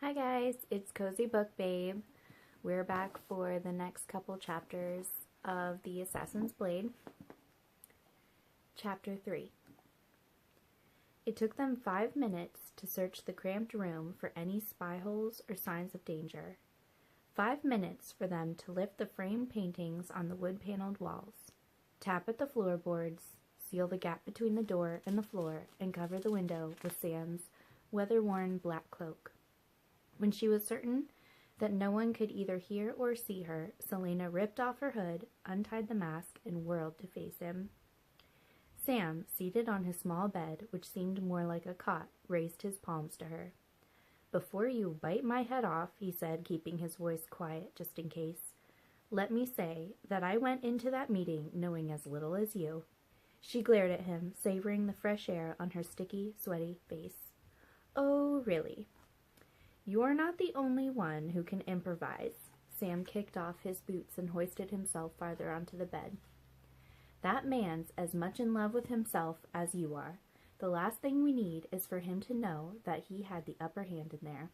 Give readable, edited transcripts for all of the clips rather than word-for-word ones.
Hi guys, it's Cozy Book Babe. We're back for the next couple chapters of The Assassin's Blade. Chapter 3. It took them 5 minutes to search the cramped room for any spy holes or signs of danger. 5 minutes for them to lift the framed paintings on the wood-paneled walls, tap at the floorboards, seal the gap between the door and the floor, and cover the window with Sam's weather-worn black cloak. When she was certain that no one could either hear or see her, Selena ripped off her hood, untied the mask, and whirled to face him. Sam, seated on his small bed, which seemed more like a cot, raised his palms to her. "Before you bite my head off," he said, keeping his voice quiet just in case, "let me say that I went into that meeting knowing as little as you." She glared at him, savoring the fresh air on her sticky, sweaty face. "Oh, really? You're not the only one who can improvise." Sam kicked off his boots and hoisted himself farther onto the bed. "That man's as much in love with himself as you are. The last thing we need is for him to know that he had the upper hand in there."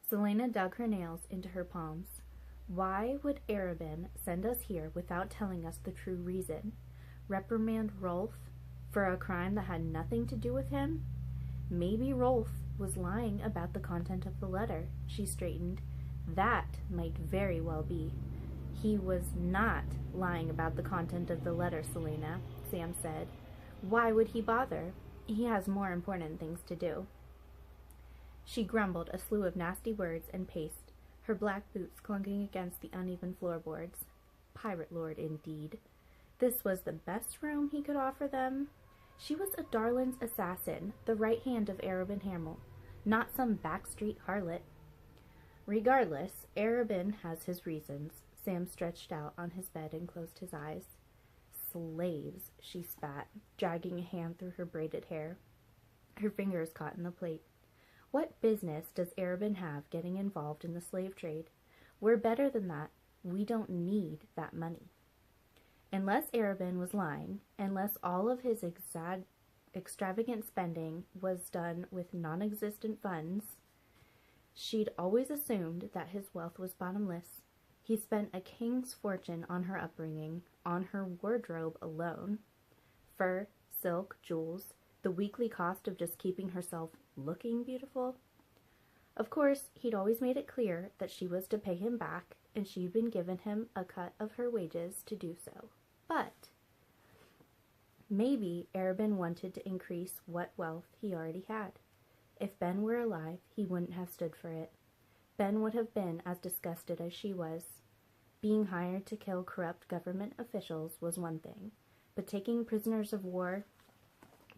Selena dug her nails into her palms. "Why would Arobynn send us here without telling us the true reason? Reprimand Rolf for a crime that had nothing to do with him? Maybe Rolf was lying about the content of the letter." She straightened. "That might very well be." "He was not lying about the content of the letter, Selena," Sam said. "Why would he bother? He has more important things to do." She grumbled a slew of nasty words and paced, her black boots clunking against the uneven floorboards. Pirate lord, indeed. This was the best room he could offer them. She was a Darlin's assassin, the right hand of Arobynn Hamel, not some backstreet harlot. "Regardless, Arobynn has his reasons." Sam stretched out on his bed and closed his eyes. "Slaves," she spat, dragging a hand through her braided hair. Her fingers caught in the plate. "What business does Arobynn have getting involved in the slave trade? We're better than that. We don't need that money." Unless Arobynn was lying, unless all of his extravagant spending was done with non-existent funds, she'd always assumed that his wealth was bottomless. He spent a king's fortune on her upbringing, on her wardrobe alone. Fur, silk, jewels, the weekly cost of just keeping herself looking beautiful. Of course, he'd always made it clear that she was to pay him back, and she'd been given him a cut of her wages to do so. But maybe Arobynn wanted to increase what wealth he already had. If Ben were alive, he wouldn't have stood for it. Ben would have been as disgusted as she was. Being hired to kill corrupt government officials was one thing, but taking prisoners of war,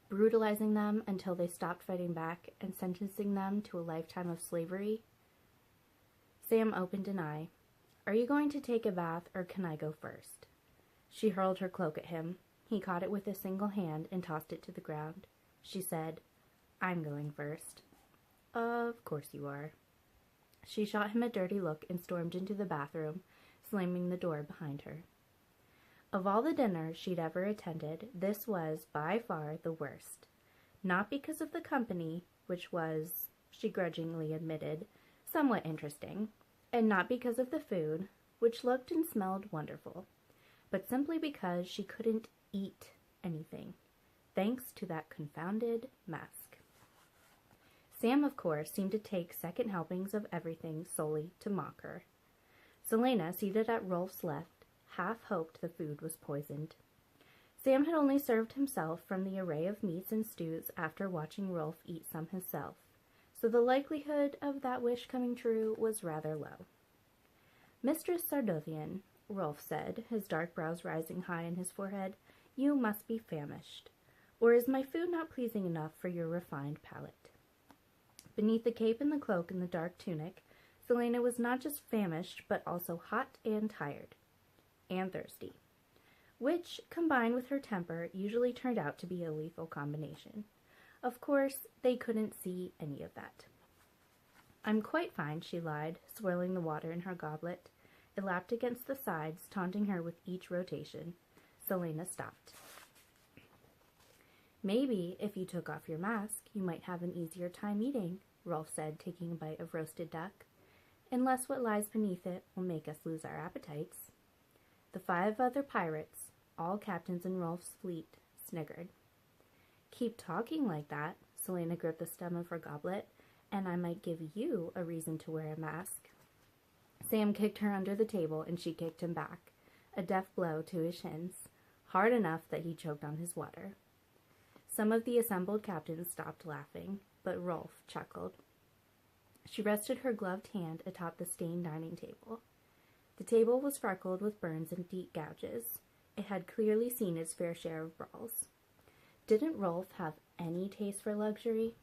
brutalizing them until they stopped fighting back, and sentencing them to a lifetime of slavery? Sam opened an eye. "Are you going to take a bath, or can I go first?" She hurled her cloak at him. He caught it with a single hand and tossed it to the ground. She said, "I'm going first." "Of course you are." She shot him a dirty look and stormed into the bathroom, slamming the door behind her. Of all the dinners she'd ever attended, this was by far the worst. Not because of the company, which was, she grudgingly admitted, somewhat interesting, and not because of the food, which looked and smelled wonderful, but simply because she couldn't eat anything, thanks to that confounded mask. Sam, of course, seemed to take second helpings of everything solely to mock her. Selena, seated at Rolf's left, half hoped the food was poisoned. Sam had only served himself from the array of meats and stews after watching Rolf eat some himself, so the likelihood of that wish coming true was rather low. "Mistress Sardovian," Rolf said, his dark brows rising high in his forehead, "you must be famished. Or is my food not pleasing enough for your refined palate?" Beneath the cape and the cloak and the dark tunic, Selena was not just famished, but also hot and tired. And thirsty. Which, combined with her temper, usually turned out to be a lethal combination. Of course, they couldn't see any of that. "I'm quite fine," she lied, swirling the water in her goblet. It lapped against the sides, taunting her with each rotation. Selena stopped. "Maybe if you took off your mask, you might have an easier time eating," Rolf said, taking a bite of roasted duck, "unless what lies beneath it will make us lose our appetites." The 5 other pirates, all captains in Rolf's fleet, sniggered. "Keep talking like that," Selena gripped the stem of her goblet, "and I might give you a reason to wear a mask." Sam kicked her under the table, and she kicked him back, a deft blow to his shins, hard enough that he choked on his water. Some of the assembled captains stopped laughing, but Rolf chuckled. She rested her gloved hand atop the stained dining table. The table was freckled with burns and deep gouges. It had clearly seen its fair share of brawls. Didn't Rolf have any taste for luxury?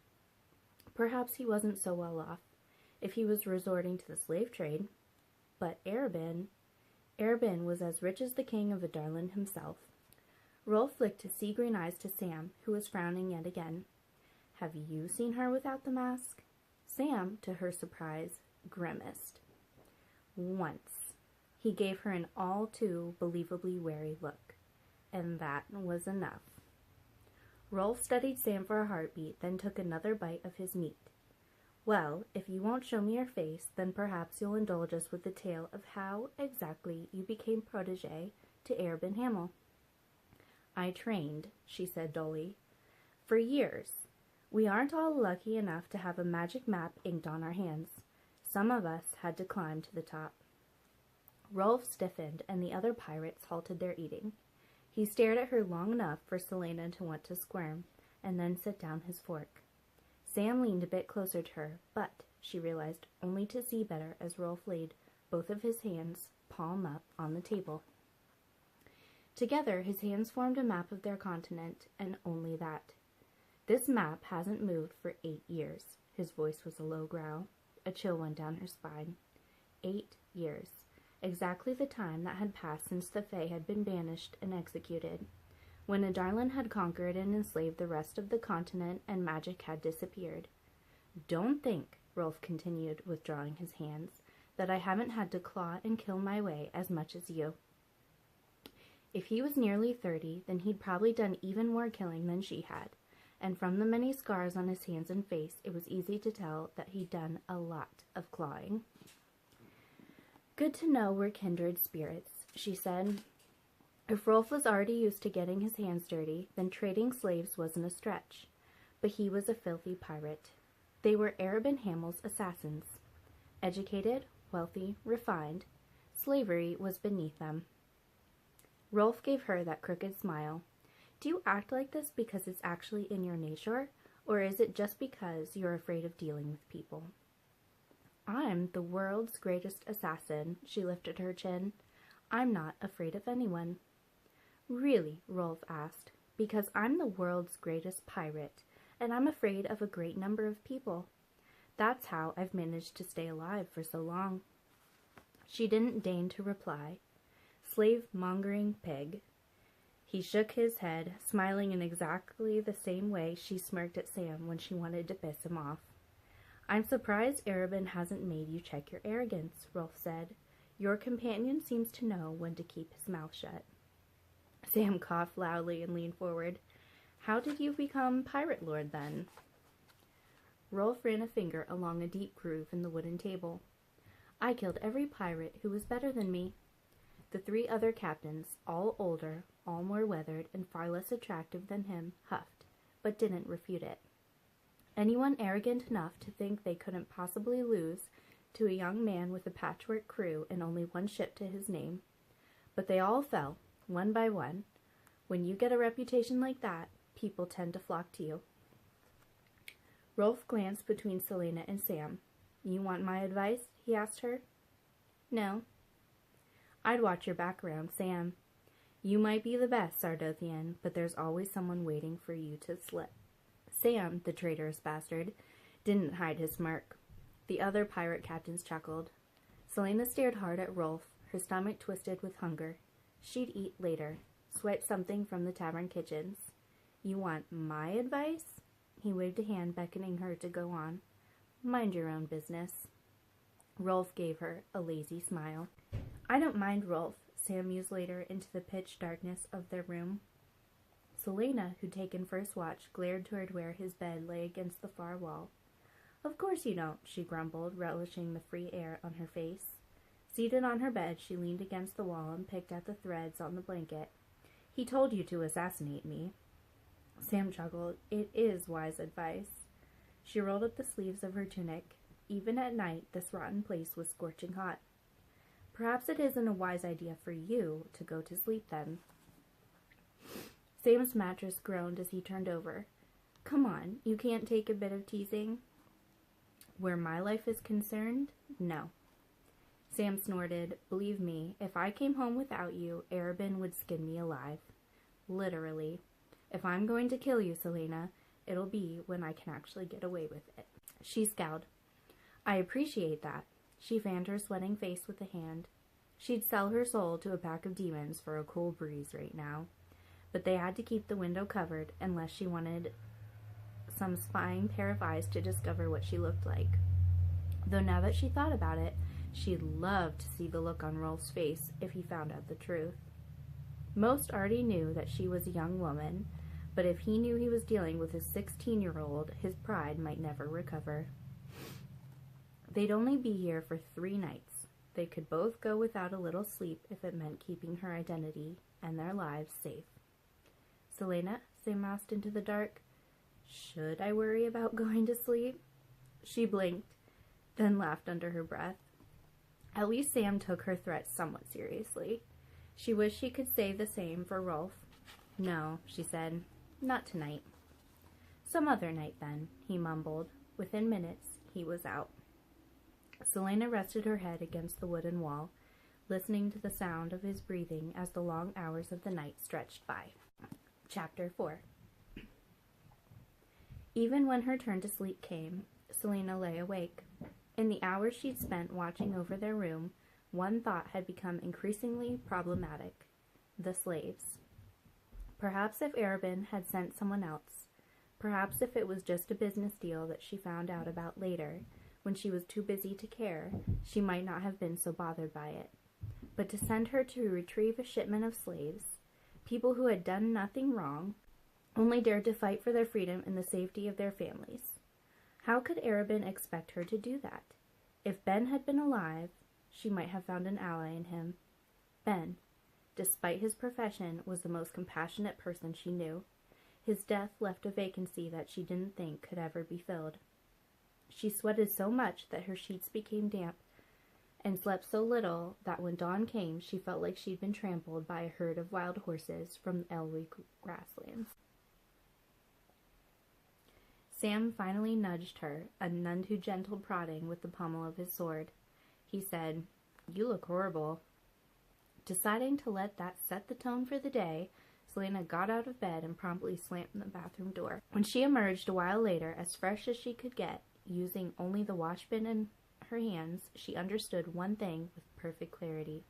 Perhaps he wasn't so well off if he was resorting to the slave trade. But Arobin was as rich as the king of Adarlan himself. Rolf flicked his sea-green eyes to Sam, who was frowning yet again. "Have you seen her without the mask?" Sam, to her surprise, grimaced. "Once." He gave her an all too believably wary look, and that was enough. Rolf studied Sam for a heartbeat, then took another bite of his meat. "Well, if you won't show me your face, then perhaps you'll indulge us with the tale of how exactly you became protege to Arobin Hamel." "I trained," she said dully, "for years. We aren't all lucky enough to have a magic map inked on our hands. Some of us had to climb to the top." Rolf stiffened, and the other pirates halted their eating. He stared at her long enough for Selena to want to squirm, and then set down his fork. Sam leaned a bit closer to her, but, she realized, only to see better as Rolf laid both of his hands, palm up, on the table. Together, his hands formed a map of their continent, and only that. "This map hasn't moved for 8 years. His voice was a low growl. A chill went down her spine. 8 years. Exactly the time that had passed since the Fae had been banished and executed, when Adarlan had conquered and enslaved the rest of the continent and magic had disappeared. "Don't think," Rolf continued, withdrawing his hands, "that I haven't had to claw and kill my way as much as you." If he was nearly 30, then he'd probably done even more killing than she had, and from the many scars on his hands and face, it was easy to tell that he'd done a lot of clawing. "Good to know we're kindred spirits," she said. If Rolf was already used to getting his hands dirty, then trading slaves wasn't a stretch. But he was a filthy pirate. They were Arobin Hamel's assassins. Educated, wealthy, refined, slavery was beneath them. Rolf gave her that crooked smile. "Do you act like this because it's actually in your nature, or is it just because you're afraid of dealing with people?" "I'm the world's greatest assassin," she lifted her chin. "I'm not afraid of anyone." "Really?" Rolf asked. "Because I'm the world's greatest pirate, and I'm afraid of a great number of people. That's how I've managed to stay alive for so long." She didn't deign to reply. Slave-mongering pig. He shook his head, smiling in exactly the same way she smirked at Sam when she wanted to piss him off. "I'm surprised Arobin hasn't made you check your arrogance," Rolf said. "Your companion seems to know when to keep his mouth shut." Sam coughed loudly and leaned forward. "How did you become Pirate Lord, then?" Rolf ran a finger along a deep groove in the wooden table. "I killed every pirate who was better than me." The 3 other captains, all older, all more weathered, and far less attractive than him, huffed, but didn't refute it. Anyone arrogant enough to think they couldn't possibly lose to a young man with a patchwork crew and only 1 ship to his name. But they all fell, one by one. When you get a reputation like that, people tend to flock to you. Rolf glanced between Selena and Sam. "You want my advice?" he asked her. "No." "I'd watch your back around Sam. You might be the best Sardothian, but there's always someone waiting for you to slip." Sam, the traitorous bastard, didn't hide his smirk. The other pirate captains chuckled. Selena stared hard at Rolf, her stomach twisted with hunger. She'd eat later, swipe something from the tavern kitchens. "You want my advice?" He waved a hand, beckoning her to go on. "Mind your own business." Rolf gave her a lazy smile. "I don't mind Rolf," Sam mused later into the pitch darkness of their room. Selena, who'd taken first watch, glared toward where his bed lay against the far wall. Of course you don't, she grumbled, relishing the free air on her face. Seated on her bed, she leaned against the wall and picked at the threads on the blanket. He told you to assassinate me. Sam chuckled. It is wise advice. She rolled up the sleeves of her tunic. Even at night, this rotten place was scorching hot. Perhaps it isn't a wise idea for you to go to sleep then. Sam's mattress groaned as he turned over. Come on, you can't take a bit of teasing? Where my life is concerned, no. Sam snorted. Believe me, if I came home without you, Arobynn would skin me alive. Literally. If I'm going to kill you, Celaena, it'll be when I can actually get away with it. She scowled. I appreciate that. She fanned her sweating face with a hand. She'd sell her soul to a pack of demons for a cool breeze right now. But they had to keep the window covered unless she wanted some spying pair of eyes to discover what she looked like. Though now that she thought about it, she'd love to see the look on Rolf's face if he found out the truth. Most already knew that she was a young woman, but if he knew he was dealing with a 16-year-old, his pride might never recover. They'd only be here for 3 nights. They could both go without a little sleep if it meant keeping her identity and their lives safe. Celaena, Sam asked into the dark, should I worry about going to sleep? She blinked, then laughed under her breath. At least Sam took her threat somewhat seriously. She wished she could say the same for Rolf. No, she said, not tonight. Some other night then, he mumbled. Within minutes, he was out. Celaena rested her head against the wooden wall, listening to the sound of his breathing as the long hours of the night stretched by. Chapter 4. Even when her turn to sleep came, Celaena lay awake. In the hours she'd spent watching over their room, one thought had become increasingly problematic: the slaves. Perhaps if Arobynn had sent someone else, perhaps if it was just a business deal that she found out about later, when she was too busy to care, she might not have been so bothered by it. But to send her to retrieve a shipment of slaves, people who had done nothing wrong, only dared to fight for their freedom and the safety of their families. How could Arobynn expect her to do that? If Ben had been alive, she might have found an ally in him. Ben, despite his profession, was the most compassionate person she knew. His death left a vacancy that she didn't think could ever be filled. She sweated so much that her sheets became damp, and slept so little that when dawn came, she felt like she'd been trampled by a herd of wild horses from the Elwë grasslands. Sam finally nudged her, a none too gentle prodding with the pommel of his sword. He said, "You look horrible." Deciding to let that set the tone for the day, Celaena got out of bed and promptly slammed the bathroom door. When she emerged a while later, as fresh as she could get, using only the washbin in her hands, she understood one thing with perfect clarity.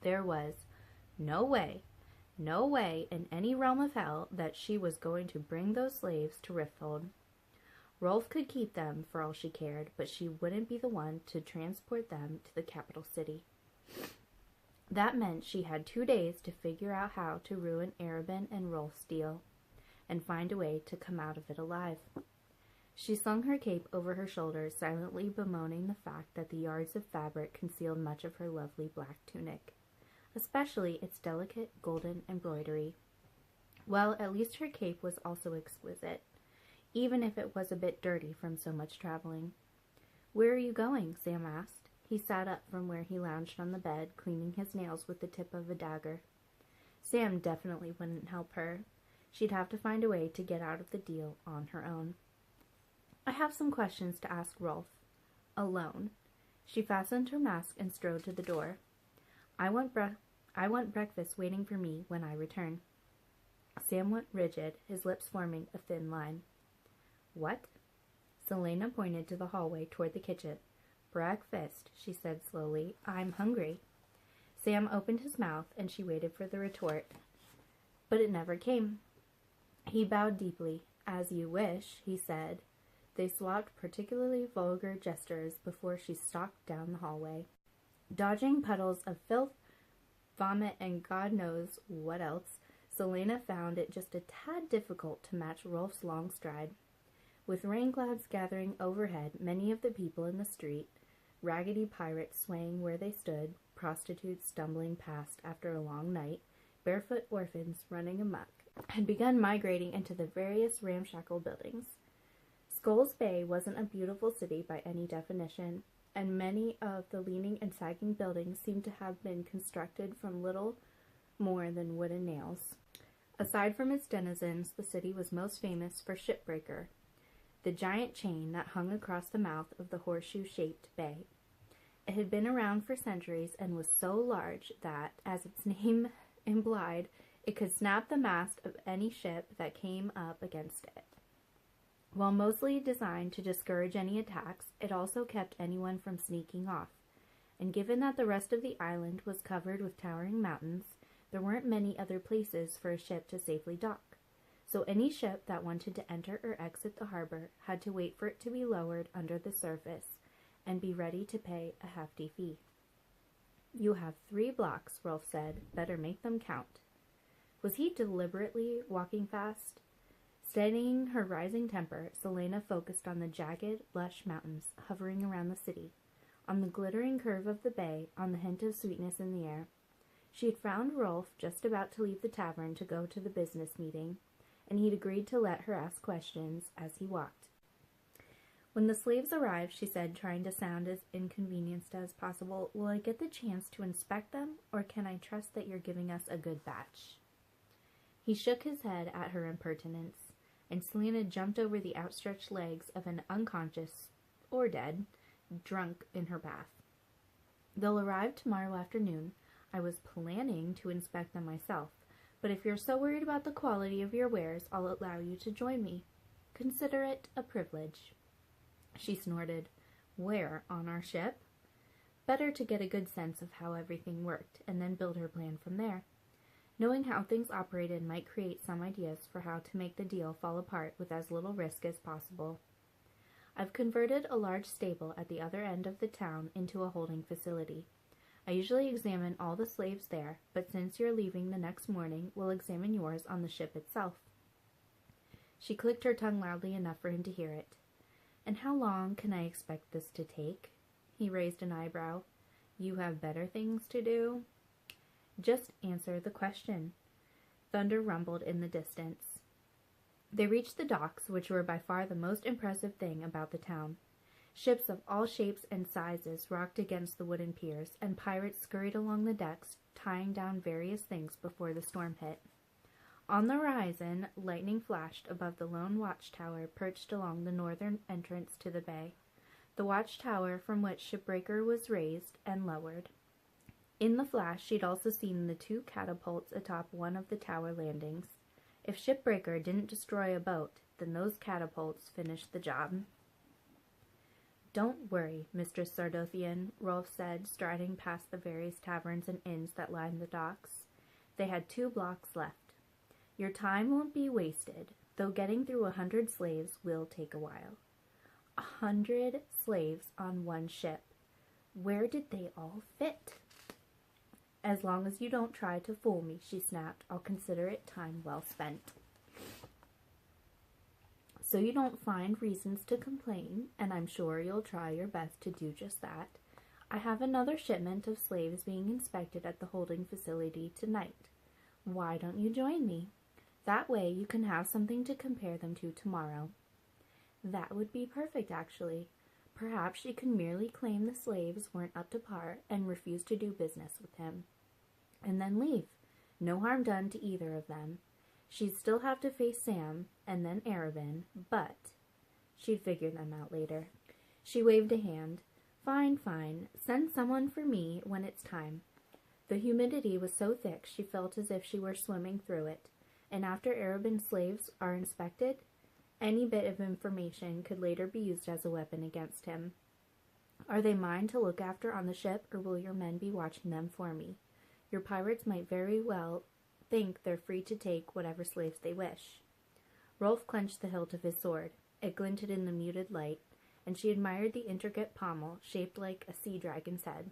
There was no way in any realm of hell that she was going to bring those slaves to Rifthold. Rolf could keep them for all she cared, but she wouldn't be the one to transport them to the capital city. That meant she had 2 days to figure out how to ruin Arobynn and Rolf's deal, and find a way to come out of it alive. She slung her cape over her shoulders, silently bemoaning the fact that the yards of fabric concealed much of her lovely black tunic, especially its delicate golden embroidery. Well, at least her cape was also exquisite, even if it was a bit dirty from so much traveling. "Where are you going?" Sam asked. He sat up from where he lounged on the bed, cleaning his nails with the tip of a dagger. Sam definitely wouldn't help her. She'd have to find a way to get out of the deal on her own. "I have some questions to ask Rolf. Alone." She fastened her mask and strode to the door. I want breakfast waiting for me when I return." Sam went rigid, his lips forming a thin line. "What?" Celaena pointed to the hallway toward the kitchen. "Breakfast," she said slowly. "I'm hungry." Sam opened his mouth, and she waited for the retort. But it never came. He bowed deeply. "As you wish," he said. They swapped particularly vulgar gestures before she stalked down the hallway. Dodging puddles of filth, vomit, and God knows what else, Celaena found it just a tad difficult to match Rolf's long stride. With rain clouds gathering overhead, many of the people in the street, raggedy pirates swaying where they stood, prostitutes stumbling past after a long night, barefoot orphans running amok, had begun migrating into the various ramshackle buildings. Skulls Bay wasn't a beautiful city by any definition, and many of the leaning and sagging buildings seemed to have been constructed from little more than wooden nails. Aside from its denizens, the city was most famous for Shipbreaker, the giant chain that hung across the mouth of the horseshoe-shaped bay. It had been around for centuries and was so large that, as its name implied, it could snap the mast of any ship that came up against it. While mostly designed to discourage any attacks, it also kept anyone from sneaking off. And given that the rest of the island was covered with towering mountains, there weren't many other places for a ship to safely dock. So any ship that wanted to enter or exit the harbor had to wait for it to be lowered under the surface and be ready to pay a hefty fee. "You have 3 blocks, Rolf said. Better make them count." Was he deliberately walking fast? Steadying her rising temper, Selena focused on the jagged, lush mountains hovering around the city, on the glittering curve of the bay, on the hint of sweetness in the air. She had found Rolf just about to leave the tavern to go to the business meeting, and he'd agreed to let her ask questions as he walked. When the slaves arrived, she said, trying to sound as inconvenienced as possible, "Will I get the chance to inspect them, or can I trust that you're giving us a good batch?" He shook his head at her impertinence, and Selena jumped over the outstretched legs of an unconscious, or dead, drunk in her bath. "They'll arrive tomorrow afternoon. I was planning to inspect them myself, but if you're so worried about the quality of your wares, I'll allow you to join me. Consider it a privilege." She snorted. "Where? On our ship?" Better to get a good sense of how everything worked, and then build her plan from there. Knowing how things operated might create some ideas for how to make the deal fall apart with as little risk as possible. "I've converted a large stable at the other end of the town into a holding facility. I usually examine all the slaves there, but since you're leaving the next morning, we'll examine yours on the ship itself." She clicked her tongue loudly enough for him to hear it. "And how long can I expect this to take?" He raised an eyebrow. "You have better things to do?" "Just answer the question." Thunder rumbled in the distance. They reached the docks, which were by far the most impressive thing about the town. Ships of all shapes and sizes rocked against the wooden piers, and pirates scurried along the decks, tying down various things before the storm hit. On the horizon, lightning flashed above the lone watchtower perched along the northern entrance to the bay, the watchtower from which Shipbreaker was raised and lowered. In the flash, she'd also seen the 2 catapults atop one of the tower landings. If Shipbreaker didn't destroy a boat, then those catapults finished the job. "Don't worry, Mistress Sardothian," Rolf said, striding past the various taverns and inns that lined the docks. They had 2 blocks left. "Your time won't be wasted, though getting through 100 slaves will take a while." 100 slaves on one ship. Where did they all fit? "As long as you don't try to fool me," she snapped, "I'll consider it time well spent." "So you don't find reasons to complain, and I'm sure you'll try your best to do just that. I have another shipment of slaves being inspected at the holding facility tonight. Why don't you join me? That way you can have something to compare them to tomorrow." That would be perfect, actually. Perhaps she could merely claim the slaves weren't up to par and refuse to do business with him, and then leave. No harm done to either of them. She'd still have to face Sam, and then Arobin, but she'd figure them out later. She waved a hand. Fine. Send someone for me when it's time." The humidity was so thick she felt as if she were swimming through it, and after Arobin's slaves are inspected, any bit of information could later be used as a weapon against him. "Are they mine to look after on the ship, or will your men be watching them for me? Your pirates might very well think they're free to take whatever slaves they wish." Rolf clenched the hilt of his sword. It glinted in the muted light, and she admired the intricate pommel shaped like a sea dragon's head.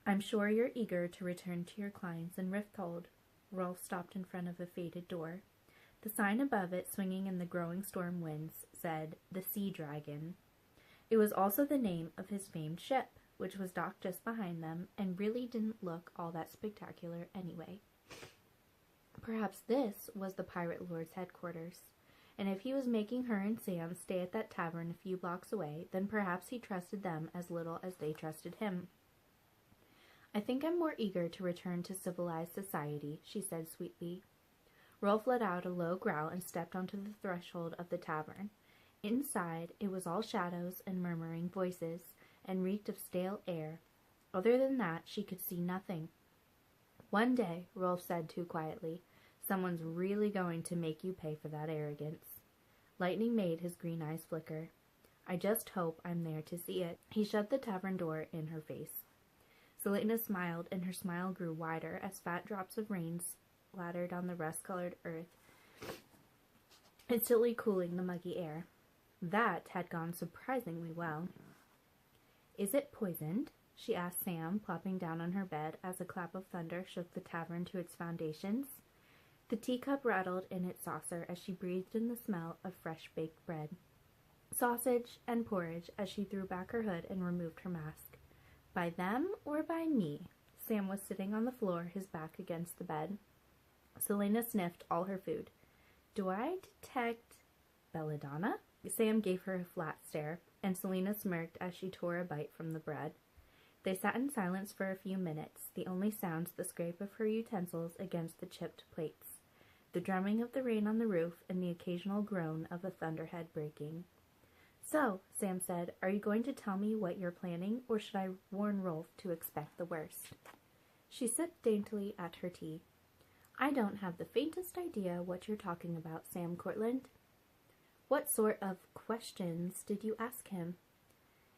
I'm sure you're eager to return to your clients in Rifthold. Rolf stopped in front of a faded door. The sign above it, swinging in the growing storm winds, said, "The Sea Dragon." It was also the name of his famed ship, which was docked just behind them, and really didn't look all that spectacular anyway. Perhaps this was the pirate lord's headquarters, and if he was making her and Sam stay at that tavern a few blocks away, then perhaps he trusted them as little as they trusted him. "I think I'm more eager to return to civilized society," she said sweetly. Rolf let out a low growl and stepped onto the threshold of the tavern. Inside, it was all shadows and murmuring voices, and reeked of stale air. Other than that, she could see nothing. "One day," Rolf said too quietly, "someone's really going to make you pay for that arrogance." Lightning made his green eyes flicker. "I just hope I'm there to see it." He shut the tavern door in her face. Selena smiled, and her smile grew wider as fat drops of rain splattered on the rust-colored earth, instantly cooling the muggy air. That had gone surprisingly well. "Is it poisoned?" she asked Sam, plopping down on her bed as a clap of thunder shook the tavern to its foundations. The teacup rattled in its saucer as she breathed in the smell of fresh-baked bread, sausage, and porridge as she threw back her hood and removed her mask. "By them or by me?" Sam was sitting on the floor, his back against the bed. Selena sniffed all her food. "Do I detect belladonna?" Sam gave her a flat stare, and Selena smirked as she tore a bite from the bread. They sat in silence for a few minutes, the only sounds the scrape of her utensils against the chipped plates, the drumming of the rain on the roof, and the occasional groan of a thunderhead breaking. "So," Sam said, "are you going to tell me what you're planning, or should I warn Rolf to expect the worst?" She sipped daintily at her tea. "I don't have the faintest idea what you're talking about, Sam Cortland." "What sort of questions did you ask him?"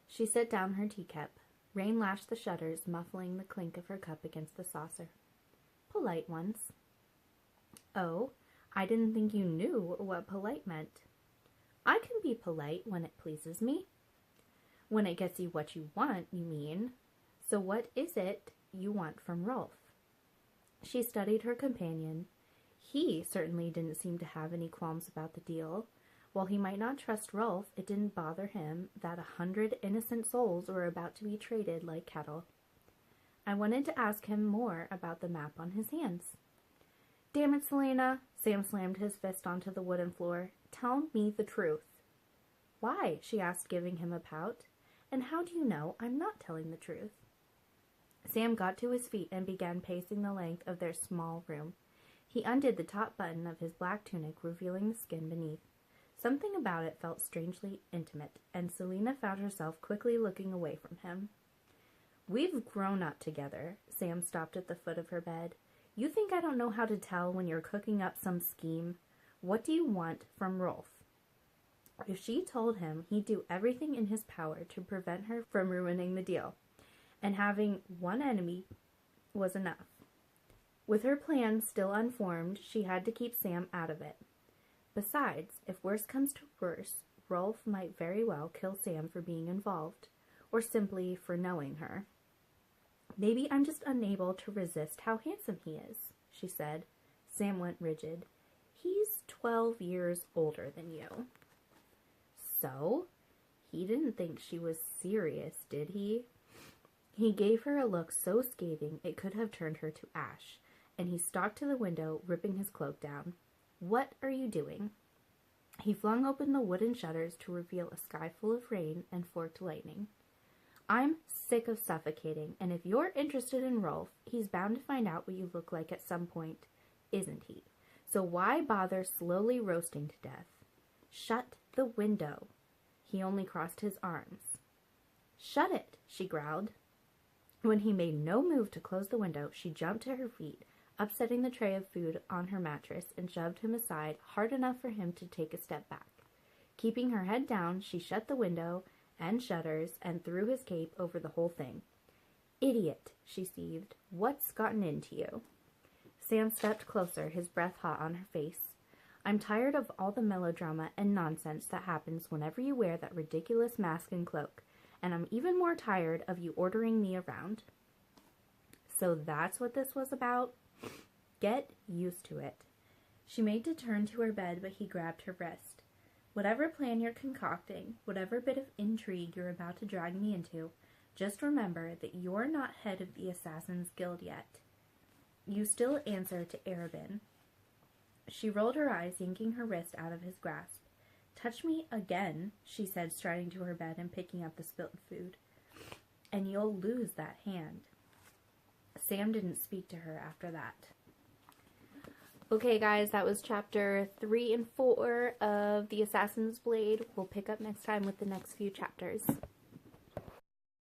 She set down her teacup. Rain lashed the shutters, muffling the clink of her cup against the saucer. "Polite ones." "Oh, I didn't think you knew what polite meant." "I can be polite when it pleases me." "When it gets you what you want, you mean. So what is it you want from Rolf?" She studied her companion. He certainly didn't seem to have any qualms about the deal. While he might not trust Rolf, it didn't bother him that 100 innocent souls were about to be traded like cattle. "I wanted to ask him more about the map on his hands." "Damn it, Selena!" Sam slammed his fist onto the wooden floor. "Tell me the truth." "Why?" she asked, giving him a pout. "And how do you know I'm not telling the truth?" Sam got to his feet and began pacing the length of their small room. He undid the top button of his black tunic, revealing the skin beneath. Something about it felt strangely intimate, and Selena found herself quickly looking away from him. "We've grown up together." Sam stopped at the foot of her bed. "You think I don't know how to tell when you're cooking up some scheme? What do you want from Rolf?" If she told him, he'd do everything in his power to prevent her from ruining the deal, and having one enemy was enough. With her plan still unformed, she had to keep Sam out of it. Besides, if worse comes to worse, Rolf might very well kill Sam for being involved, or simply for knowing her. "Maybe I'm just unable to resist how handsome he is," she said. Sam went rigid. "He's 12 years older than you." "So? He didn't think she was serious, did he?" He gave her a look so scathing it could have turned her to ash, and he stalked to the window, ripping his cloak down. "What are you doing?" He flung open the wooden shutters to reveal a sky full of rain and forked lightning. "I'm sick of suffocating, and if you're interested in Rolf, he's bound to find out what you look like at some point, isn't he? So why bother slowly roasting to death? Shut the window." He only crossed his arms. "Shut it," she growled. When he made no move to close the window, she jumped to her feet, upsetting the tray of food on her mattress, and shoved him aside hard enough for him to take a step back. Keeping her head down, she shut the window and shutters and threw his cape over the whole thing. "Idiot," she seethed. "What's gotten into you?" Sam stepped closer, his breath hot on her face. "I'm tired of all the melodrama and nonsense that happens whenever you wear that ridiculous mask and cloak, and I'm even more tired of you ordering me around." So that's what this was about? Get used to it. She made to turn to her bed, but he grabbed her wrist. Whatever plan you're concocting, whatever bit of intrigue you're about to drag me into, just remember that you're not head of the Assassin's Guild yet. You still answer to Arobynn. She rolled her eyes, yanking her wrist out of his grasp. Touch me again, she said, striding to her bed and picking up the spilt food. And you'll lose that hand. Sam didn't speak to her after that. Okay, guys, that was chapter 3 and 4 of The Assassin's Blade. We'll pick up next time with the next few chapters.